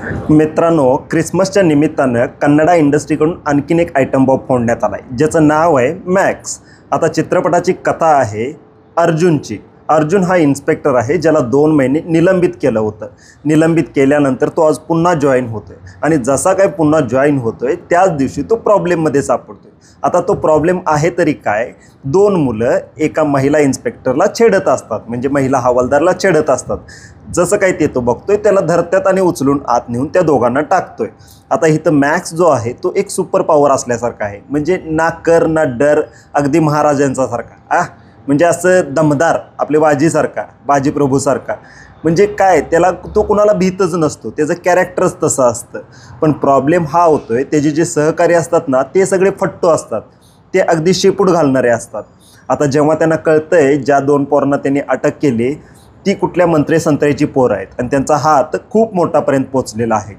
मित्रांनो, क्रिसमसच्या निमित्तानं कन्नडा इंडस्ट्रीकडून आणखीन एक आयटम बॉम्ब फोडण्यात आला आहे, ज्याचं नाव आहे मॅक्स. आता चित्रपटाची कथा आहे अर्जुनची. अर्जुन हा इन्स्पेक्टर आहे, ज्याला 2 महिने निलंबित केलं होतं. निलंबित केल्यानंतर तो आज पुन्हा जॉईन होतोय आणि जसा काय पुन्हा जॉईन होतोय त्याच दिवशी तो प्रॉब्लेममध्ये सापडतोय. आता तो प्रॉब्लेम आहे तरी काय, 2 मुलं एका महिला इन्स्पेक्टरला छेडत असतात, म्हणजे महिला हवालदारला छेडत असतात. जसं काही ते तो बघतोय, त्याला धरत्यात आणि उचलून आत नेऊन त्या दोघांना टाकतोय. आता इथं मॅक्स जो आहे तो एक सुपर पॉवर असल्यासारखा आहे, म्हणजे ना कर ना डर, अगदी महाराजांचा सारखा म्हणजे असं दमदार, आपले बाजीसारखा, बाजीप्रभूसारखा. म्हणजे काय, त्याला तो कुणाला भीतच नसतो, त्याचं कॅरेक्टरच तसं असतं. पण प्रॉब्लेम हा होतोय, त्याचे जे सहकारी असतात ना ते सगळे फट्टो असतात, ते अगदी शेपूट घालणारे असतात. आता जेव्हा त्यांना कळतंय ज्या 2 पोरांना त्यांनी अटक केली ती कुठल्या मंत्रेसंत्र्याची पोरं आहेत आणि त्यांचा हात खूप मोठापर्यंत पोचलेला आहे,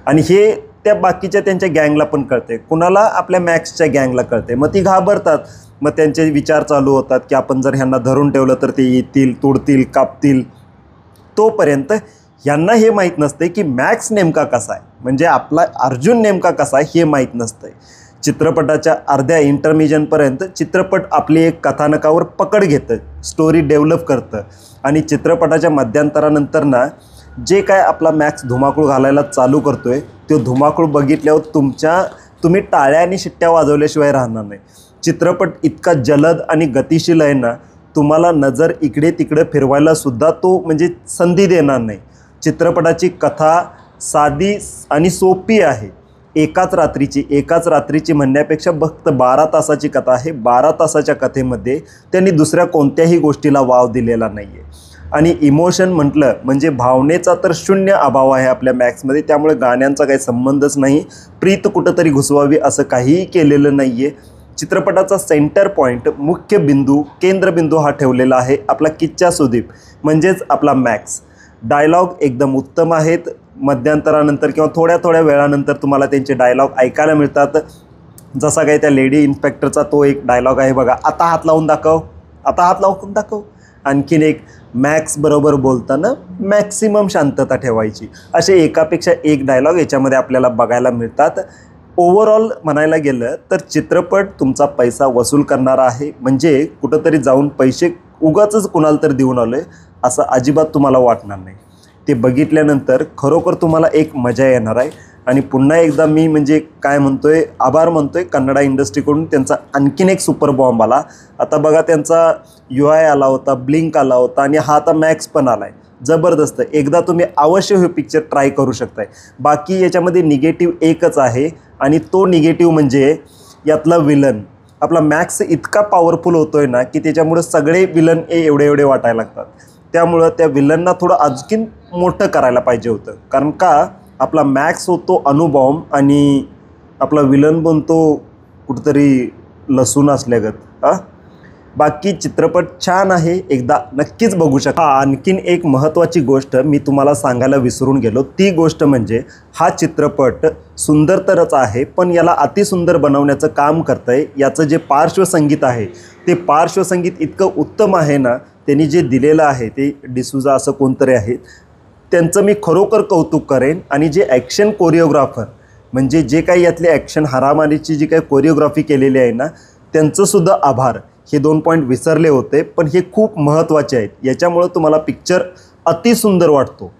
आणि हे त्या बाकीच्या त्यांच्या गँगला पण कळते, कुणाला आपल्या मॅक्सच्या गँगला कळते. मग ती घाबरतात. मग त्यांचे विचार चालू होतात की आपण जर ह्यांना धरून ठेवलं तर ते येतील, तोडतील, कापतील. तोपर्यंत ह्यांना हे माहीत नसते की मॅक्स नेमका कसा आहे, म्हणजे आपला अर्जुन नेमका कसा आहे हे माहीत नसतंय. चित्रपटाच्या अर्ध्या इंटरमिजनपर्यंत चित्रपट आपली एक कथानकावर पकड घेतं, स्टोरी डेव्हलप करतं, आणि चित्रपटाच्या मध्यांतरानंतर ना जे काय आपला मॅक्स धुमाकूळ घालायला चालू करतोय तो धुमाकूळ बघितल्यावर तुम्ही टाळ्या आणि शिट्ट्या वाजवल्याशिवाय राहणार नाही. चित्रपट इतका जलद आणि गतिशील आहे ना, तुम्हाला नजर इकडे तिकडे फिरवायला सुद्धा तो म्हणजे संधी देणार नाही. चित्रपटाची कथा साधी आणि सोपी आहे. एकाच रात्रीची म्हणण्यापेक्षा फक्त 12 तासाची कथा आहे. 12 तासाच्या कथेमध्ये त्यांनी दुसऱ्या कोणत्याही गोष्टीला वाव दिलेला नाही आहे. आणि इमोशन म्हटलं म्हणजे भावनेचा तर शून्य अभाव आहे आपल्या मॅक्समध्ये. त्यामुळे गाण्यांचा काही संबंधच नाही, प्रीत कुठंतरी घुसवावी असं काहीही केलेलं नाही आहे. चित्रपटाचा सेंटर पॉईंट, मुख्य बिंदू, केंद्रबिंदू हा ठेवलेला आहे आपला किच्चा सुदीप, म्हणजेच आपला मॅक्स. डायलॉग एकदम उत्तम आहेत. मध्यांतरानंतर किंवा थोड्या वेळानंतर तुम्हाला त्यांचे डायलॉग ऐकायला मिळतात. जसा काही त्या लेडी इन्स्पेक्टरचा तो एक डायलॉग आहे बघा, आता हात लावून दाखव. आणखीन एक, मॅक्स बरोबर बोलताना मॅक्सिमम शांतता ठेवायची. असे एकापेक्षा एक डायलॉग याच्यामध्ये आपल्याला बघायला मिळतात. ओव्हरऑल म्हणायला गेलं तर चित्रपट तुमचा पैसा वसूल करणारा आहे, म्हणजे कुठंतरी जाऊन पैसे उगाचच कुणाला तर देऊन आलो आहे असं अजिबात तुम्हाला वाटणार नाही. ते बघितल्यानंतर खरोखर तुम्हाला एक मजा येणार आहे. आणि पुन्हा एकदा मी म्हणजे काय म्हणतोय, आभार मानतोय कन्नडा इंडस्ट्रीकडून. त्यांचा आणखीन एक सुपर बॉम्ब आला. आता बघा, त्यांचा UI आला होता, ब्लिंक आला होता, आणि हा आता मॅक्स पण आला आहे. जबरदस्त. एकदा तुम्ही अवश्य हे पिक्चर ट्राय करू शकताय. बाकी याच्यामध्ये निगेटिव्ह एकच आहे, आणि तो निगेटिव्ह म्हणजे यातला विलन. आपला मॅक्स इतका पॉवरफुल होतोय ना की त्याच्यामुळे सगळे विलन एवढे वाटायला लागतात. त्यामुळं त्या विलनना थोडं आणखीन मोठं करायला पाहिजे होतं. कारण का, आपला मॅक्स होतो अणुबॉम्ब आणि आपला विलन बनतो कुठंतरी लसूण असल्यागत. बाकी चित्रपट छान आहे, एकदा नक्कीच बघू शकता. आणखीन एक महत्त्वाची गोष्ट मी तुम्हाला सांगायला विसरून गेलो. ती गोष्ट म्हणजे हा चित्रपट सुंदर तरच आहे, पण याला अतिसुंदर बनवण्याचं काम करतंय याचं जे पार्श्वसंगीत आहे, ते पार्श्वसंगीत इतकं उत्तम आहे ना. त्यांनी जे दिलेलं आहे ते डिसूजा असं कोणतरी आहेत, त्यांचं मी खरोखर कौतुक करेन. आणि जे ॲक्शन कोरिओग्राफर, म्हणजे जे काही यातले ॲक्शन हारामारीची जी काही कोरिओग्राफी केलेली आहे ना, त्यांचंसुद्धा आभार. हे 2 पॉईंट विसरले होते, पण हे खूप महत्त्वाचे आहेत. याच्यामुळं तुम्हाला पिक्चर अतिसुंदर वाटतो.